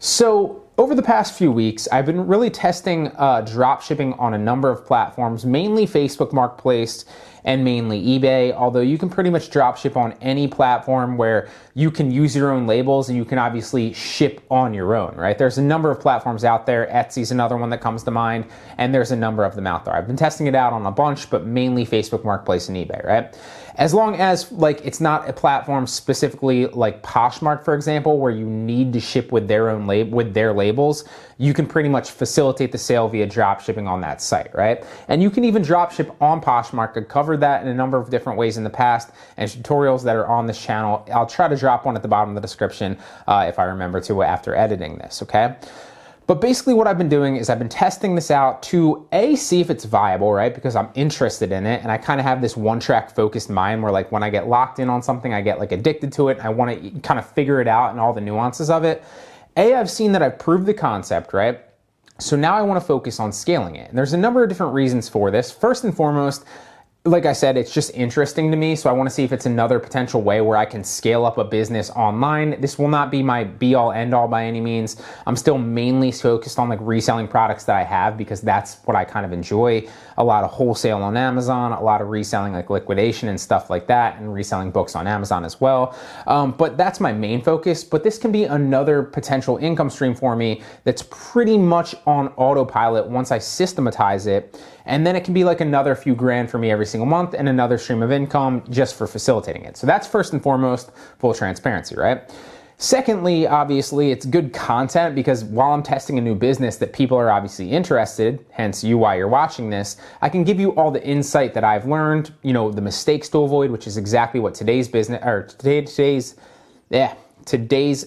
So over the past few weeks, I've been really testing drop shipping on a number of platforms, mainly Facebook Marketplace and mainly eBay, although you can pretty much drop ship on any platform where you can use your own labels and you can obviously ship on your own, right? There's a number of platforms out there. Etsy's another one that comes to mind, and there's a number of them out there. I've been testing it out on a bunch, but mainly Facebook Marketplace and eBay, right? As long as it's not a platform specifically like Poshmark, for example, where you need to ship with their own with their labels, you can pretty much facilitate the sale via drop shipping on that site, right? And you can even drop ship on Poshmark. I've covered that in a number of different ways in the past, and tutorials that are on this channel. I'll try to drop one at the bottom of the description if I remember to after editing this, okay? But basically what I've been doing is I've been testing this out to see if it's viable, right? Because I'm interested in it, and I kind of have this one-track focused mind where when I get locked in on something, I get addicted to it. I want to kind of figure it out and all the nuances of it. I've seen that I've proved the concept, right? So now I want to focus on scaling it. And there's a number of different reasons for this. First and foremost, like I said, it's just interesting to me, so I want to see if it's another potential way where I can scale up a business online. This will not be my be-all, end-all by any means. I'm still mainly focused on reselling products that I have because that's what I kind of enjoy. A lot of wholesale on Amazon, a lot of reselling liquidation and stuff like that, and reselling books on Amazon as well. But that's my main focus, but this can be another potential income stream for me that's pretty much on autopilot once I systematize it. And then it can be another few grand for me every single month and another stream of income just for facilitating it. So that's first and foremost, full transparency, right? Secondly, obviously, it's good content because while I'm testing a new business that people are obviously interested, hence you why you're watching this, I can give you all the insight that I've learned, the mistakes to avoid, which is exactly what today's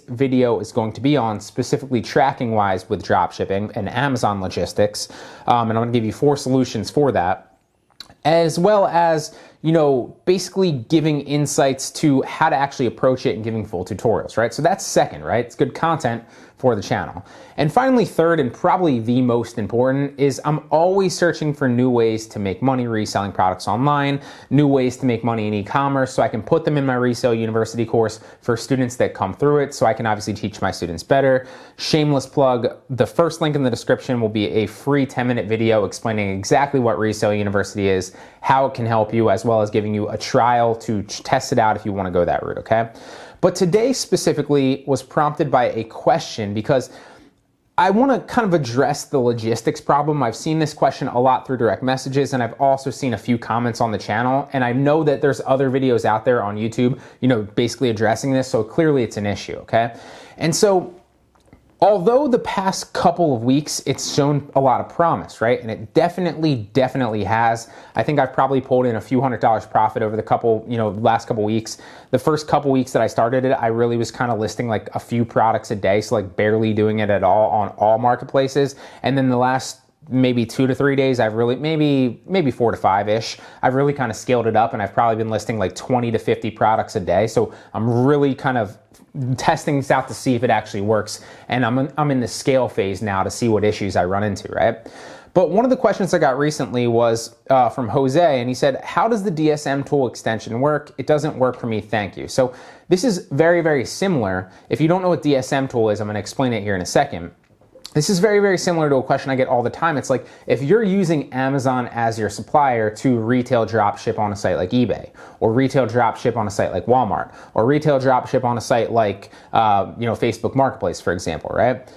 video is going to be on, specifically tracking wise with dropshipping and Amazon logistics. And I'm going to give you 4 solutions for that, as well as basically giving insights to how to actually approach it and giving full tutorials, right? So that's second, right? It's good content for the channel. And finally, third, and probably the most important, is I'm always searching for new ways to make money reselling products online, new ways to make money in e-commerce, so I can put them in my Resale University course for students that come through it, so I can obviously teach my students better. Shameless plug, the first link in the description will be a free 10-minute video explaining exactly what Resale University is, how it can help you, as well as giving you a trial to test it out if you want to go that route, okay? But today specifically was prompted by a question because I want to kind of address the logistics problem. I've seen this question a lot through direct messages, and I've also seen a few comments on the channel, and I know that there's other videos out there on YouTube, basically addressing this, so clearly it's an issue, okay? And so although the past couple of weeks, it's shown a lot of promise, right? And it definitely has. I think I've probably pulled in a few $100s profit over the last couple weeks. The first couple weeks that I started it, I really was kind of listing a few products a day, so barely doing it at all on all marketplaces. And then the last maybe 2 to 3 days, I've really, maybe 4 to 5-ish, I've really kind of scaled it up, and I've probably been listing 20 to 50 products a day. So I'm really kind of testing this out to see if it actually works, and I'm in the scale phase now to see what issues I run into, right? But one of the questions I got recently was from Jose, and he said, how does the DSM tool extension work? It doesn't work for me, thank you. So this is very similar. If you don't know what DSM tool is, I'm going to explain it here in a second. This is very similar to a question I get all the time. It's if you're using Amazon as your supplier to retail drop ship on a site like eBay, or retail drop ship on a site like Walmart, or retail drop ship on a site like Facebook Marketplace, for example, right?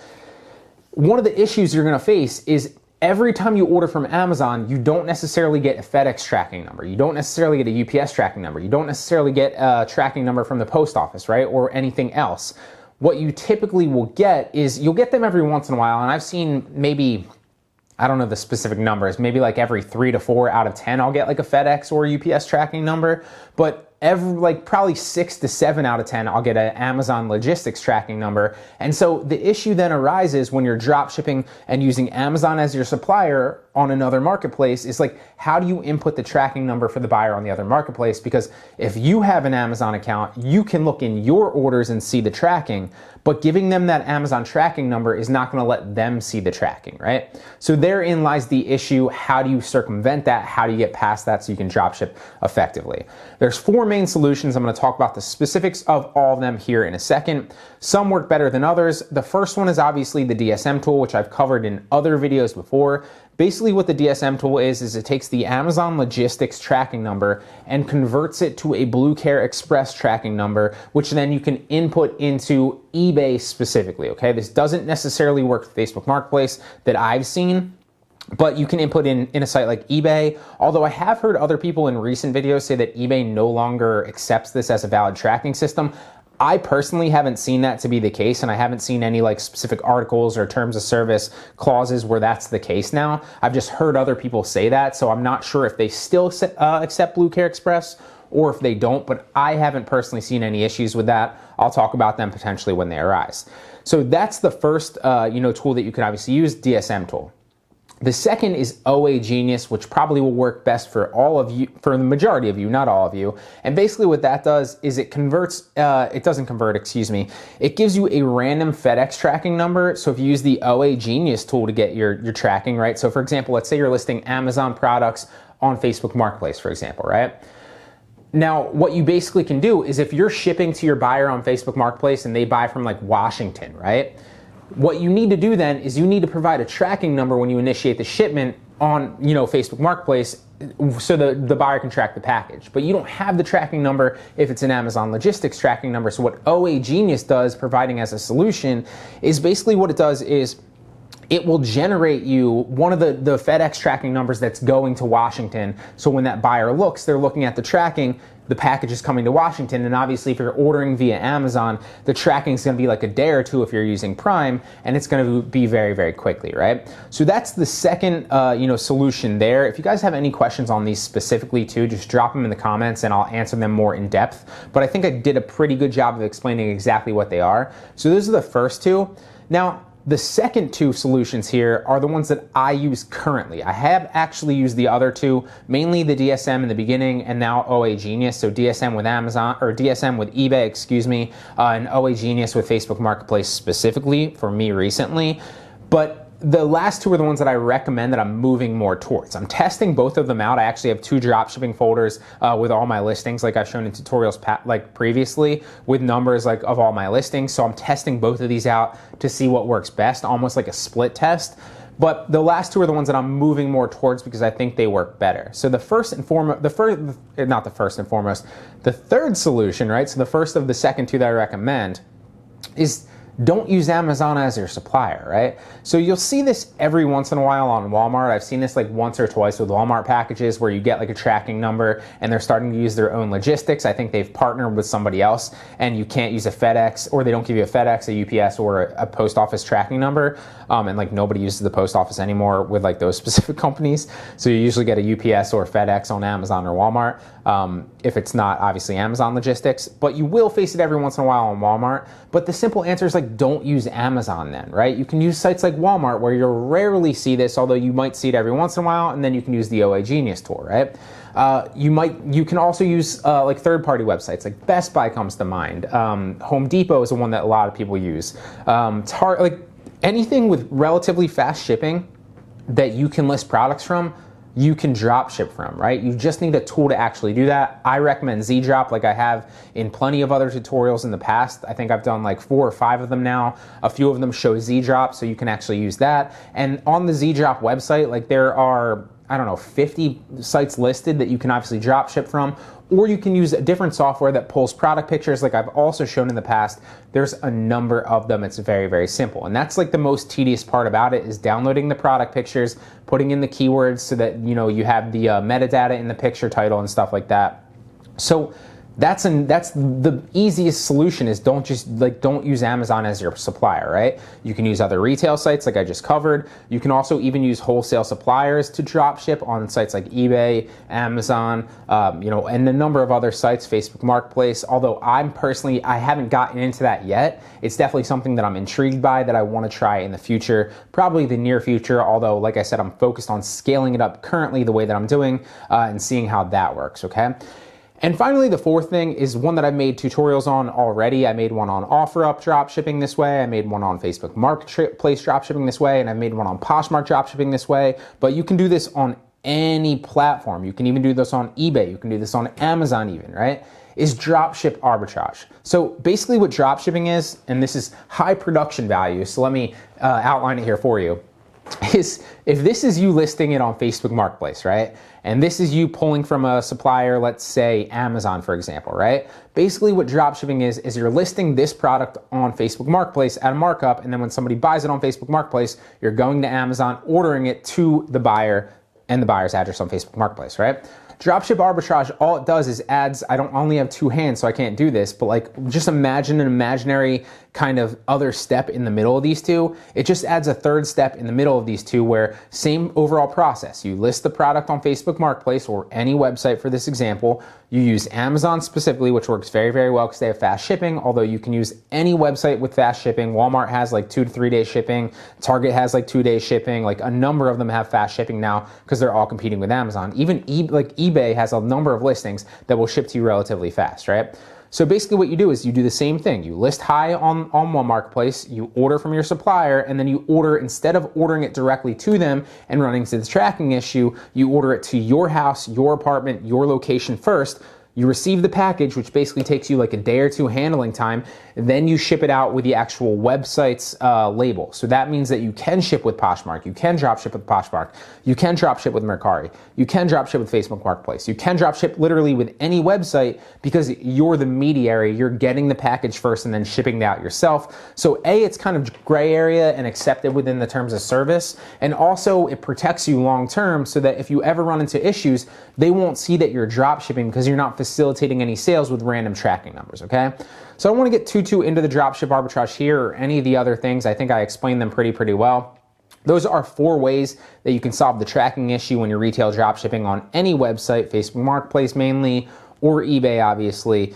One of the issues you're going to face is every time you order from Amazon, you don't necessarily get a FedEx tracking number. You don't necessarily get a UPS tracking number. You don't necessarily get a tracking number from the post office, right? Or anything else. What you typically will get is you'll get them every once in a while, and I've seen maybe, I don't know the specific numbers, maybe every 3 to 4 out of 10 I'll get a FedEx or UPS tracking number, but every probably 6 to 7 out of 10 I'll get an Amazon logistics tracking number. And so the issue then arises when you're drop shipping and using Amazon as your supplier on another marketplace is how do you input the tracking number for the buyer on the other marketplace? Because if you have an Amazon account, you can look in your orders and see the tracking, but giving them that Amazon tracking number is not going to let them see the tracking, right? So therein lies the issue. How do you circumvent that? How do you get past that so you can drop ship effectively? There's 4 main solutions. I'm going to talk about the specifics of all of them here in a second. Some work better than others. The first one is obviously the DSM tool, which I've covered in other videos before. Basically what the DSM tool is it takes the Amazon logistics tracking number and converts it to a Blue Care Express tracking number, which then you can input into eBay specifically, okay? This doesn't necessarily work with Facebook Marketplace that I've seen, but you can input in a site like eBay, although I have heard other people in recent videos say that eBay no longer accepts this as a valid tracking system. I personally haven't seen that to be the case, and I haven't seen any like specific articles or terms of service clauses where that's the case now. I've just heard other people say that, so I'm not sure if they still accept Blue Care Express or if they don't, but I haven't personally seen any issues with that. I'll talk about them potentially when they arise. So that's the first tool that you can obviously use, DSM tool. The second is OA Genius, which probably will work best for all of you, for the majority of you, not all of you. And basically what that does is it gives you a random FedEx tracking number. So if you use the OA Genius tool to get your tracking, right? So for example, let's say you're listing Amazon products on Facebook Marketplace, for example, right? Now, what you basically can do is if you're shipping to your buyer on Facebook Marketplace and they buy from like Washington, right? What you need to do then is you need to provide a tracking number when you initiate the shipment on, Facebook Marketplace so the buyer can track the package. But you don't have the tracking number if it's an Amazon logistics tracking number. So what OA Genius does, providing as a solution, is basically what it does is it will generate you one of the FedEx tracking numbers that's going to Washington. So when that buyer looks, they're looking at the tracking, the package is coming to Washington. And obviously if you're ordering via Amazon, the tracking is gonna be like a day or two if you're using Prime, and it's gonna be very, very quickly, right? So that's the second solution there. If you guys have any questions on these specifically too, just drop them in the comments and I'll answer them more in depth. But I think I did a pretty good job of explaining exactly what they are. So those are the first two. Now, the second two solutions here are the ones that I use currently. I have actually used the other two, mainly the DSM in the beginning and now OA Genius. So DSM with Amazon, or DSM with eBay, and OA Genius with Facebook Marketplace specifically for me recently. But the last two are the ones that I recommend that I'm moving more towards. I'm testing both of them out. I actually have 2 dropshipping folders with all my listings, like I've shown in tutorials previously, with numbers like of all my listings. So I'm testing both of these out to see what works best, almost like a split test. But the last two are the ones that I'm moving more towards because I think they work better. So the third solution, right? So the first of the second two that I recommend is don't use Amazon as your supplier, right? So you'll see this every once in a while on Walmart. I've seen this like once or twice with Walmart packages where you get like a tracking number and they're starting to use their own logistics. I think they've partnered with somebody else and you can't use a FedEx, or they don't give you a FedEx, a UPS, or a post office tracking number. And like nobody uses the post office anymore with like those specific companies. So you usually get a UPS or FedEx on Amazon or Walmart. If it's not obviously Amazon logistics, but you will face it every once in a while on Walmart. But the simple answer is like, don't use Amazon then, right? You can use sites like Walmart where you'll rarely see this, although you might see it every once in a while, and then you can use the OA Genius tool, right? You can also use like third-party websites, like Best Buy comes to mind. Home Depot is the one that a lot of people use. Like anything with relatively fast shipping that you can list products from, you can drop ship from, right? You just need a tool to actually do that. I recommend Z-Drop, like I have in plenty of other tutorials in the past. I think I've done like 4 or 5 of them now. A few of them show Z-Drop, so you can actually use that. And on the Z-Drop website, like there are, 50 sites listed that you can obviously drop ship from, or you can use a different software that pulls product pictures like I've also shown in the past. There's a number of them. It's very, very simple. And that's like the most tedious part about it, is downloading the product pictures, putting in the keywords so that, you have the metadata in the picture title and stuff like that. So that's the easiest solution, is don't use Amazon as your supplier, right? You can use other retail sites like I just covered. You can also even use wholesale suppliers to drop ship on sites like eBay, Amazon, and a number of other sites, Facebook Marketplace. Although I haven't gotten into that yet. It's definitely something that I'm intrigued by, that I want to try in the future, probably the near future. Although, like I said, I'm focused on scaling it up currently the way that I'm doing and seeing how that works, okay? And finally, the fourth thing is one that I've made tutorials on already. I made one on OfferUp dropshipping this way. I made one on Facebook Marketplace dropshipping this way, and I made one on Poshmark dropshipping this way. But you can do this on any platform. You can even do this on eBay. You can do this on Amazon even, right? Is dropship arbitrage. So basically what dropshipping is, and this is high production value, so let me outline it here for you, is if this is you listing it on Facebook Marketplace, right? And this is you pulling from a supplier, let's say Amazon, for example, right? Basically what dropshipping is you're listing this product on Facebook Marketplace at a markup, and then when somebody buys it on Facebook Marketplace, you're going to Amazon, ordering it to the buyer and the buyer's address on Facebook Marketplace, right? Dropship arbitrage, all it does is adds, I only have two hands, so I can't do this, but like just imagine an imaginary kind of other step in the middle of these two. It just adds a third step in the middle of these two where same overall process. You list the product on Facebook Marketplace or any website for this example. You use Amazon specifically, which works very, very well because they have fast shipping, although you can use any website with fast shipping. Walmart has like 2 to 3 day shipping. Target has like 2 day shipping. Like a number of them have fast shipping now because they're all competing with Amazon. Even eBay has a number of listings that will ship to you relatively fast, right? So basically what you do is you do the same thing. You list high on one marketplace, you order from your supplier, and then you order, instead of ordering it directly to them and running into the tracking issue, you order it to your house, your apartment, your location first. You receive the package, which basically takes you like a day or two handling time. Then you ship it out with the actual website's label. So that means that you can ship with Poshmark. You can drop ship with Poshmark. You can drop ship with Mercari. You can drop ship with Facebook Marketplace. You can drop ship literally with any website because you're the mediary. You're getting the package first and then shipping it out yourself. So A, it's kind of gray area and accepted within the terms of service. And also it protects you long term so that if you ever run into issues, they won't see that you're drop shipping because you're not facilitating any sales with random tracking numbers, okay? So I don't want to get too into the dropship arbitrage here or any of the other things. I think I explained them pretty well. Those are 4 ways that you can solve the tracking issue when you're retail dropshipping on any website, Facebook Marketplace mainly, or eBay obviously.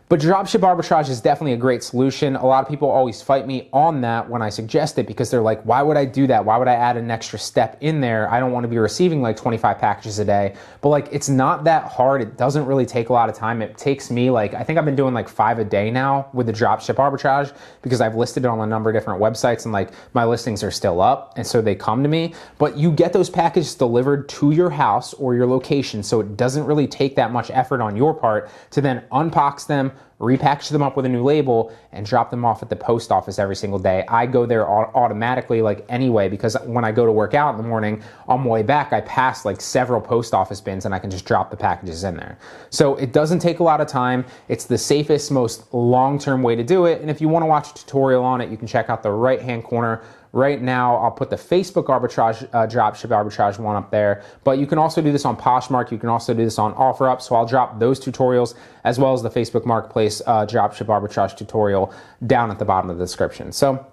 But dropship arbitrage is definitely a great solution. A lot of people always fight me on that when I suggest it because they're like, why would I do that? Why would I add an extra step in there? I don't want to be receiving like 25 packages a day. But like, it's not that hard. It doesn't really take a lot of time. It takes me like, I think I've been doing like 5 a day now with the dropship arbitrage because I've listed it on a number of different websites and like my listings are still up. And so they come to me, but you get those packages delivered to your house or your location. So it doesn't really take that much effort on your part to then unbox them, repackage them up with a new label, and drop them off at the post office every single day. I go there automatically like anyway, because when I go to work out in the morning, on my way back, I pass like several post office bins and I can just drop the packages in there. So it doesn't take a lot of time. It's the safest, most long-term way to do it. And if you want to watch a tutorial on it, you can check out the right-hand corner. Right now, I'll put the Facebook arbitrage, dropship arbitrage one up there, but you can also do this on Poshmark. You can also do this on OfferUp. So I'll drop those tutorials as well as the Facebook Marketplace dropship arbitrage tutorial down at the bottom of the description. So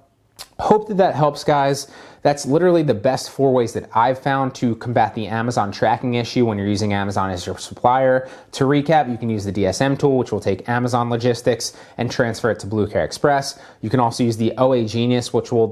hope that helps, guys. That's literally the best 4 ways that I've found to combat the Amazon tracking issue when you're using Amazon as your supplier. To recap, you can use the DSM tool, which will take Amazon logistics and transfer it to Blue Care Express. You can also use the OA Genius, which will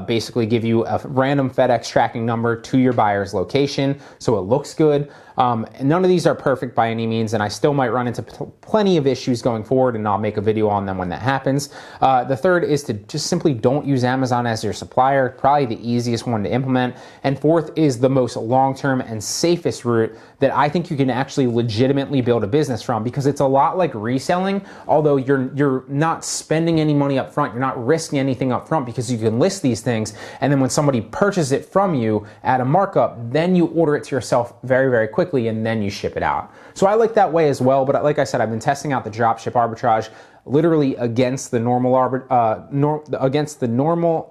basically give you a random FedEx tracking number to your buyer's location, so it looks good. And none of these are perfect by any means, and I still might run into plenty of issues going forward, and I'll make a video on them when that happens. The third is to just simply don't use Amazon as your supplier, probably the easiest one to implement. And fourth is the most long-term and safest route that I think you can actually legitimately build a business from, because it's a lot like reselling, although you're not spending any money up front, you're not risking anything up front because you can list these things, and then when somebody purchases it from you at a markup, then you order it to yourself very, very quickly, and then you ship it out. So I like that way as well, but like I said, I've been testing out the dropship arbitrage literally against the normal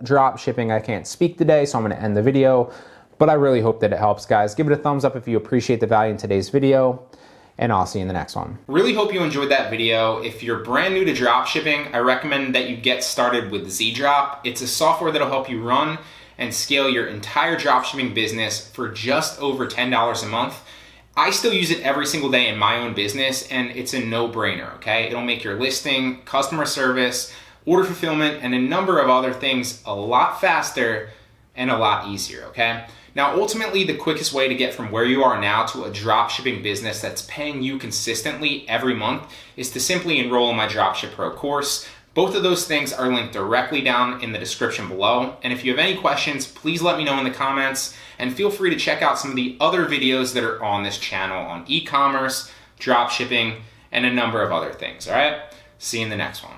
drop shipping. I can't speak today, so I'm going to end the video, but I really hope that it helps, guys. Give it a thumbs up if you appreciate the value in today's video, and I'll see you in the next one. Really hope you enjoyed that video. If you're brand new to dropshipping, I recommend that you get started with ZDrop. It's a software that'll help you run and scale your entire dropshipping business for just over $10 a month. I still use it every single day in my own business, and it's a no-brainer, okay? It'll make your listing, customer service, order fulfillment, and a number of other things a lot faster and a lot easier, okay? Now, ultimately, the quickest way to get from where you are now to a dropshipping business that's paying you consistently every month is to simply enroll in my Dropship Pro course. Both of those things are linked directly down in the description below. And if you have any questions, please let me know in the comments, and feel free to check out some of the other videos that are on this channel on e-commerce, drop shipping, and a number of other things. All right, see you in the next one.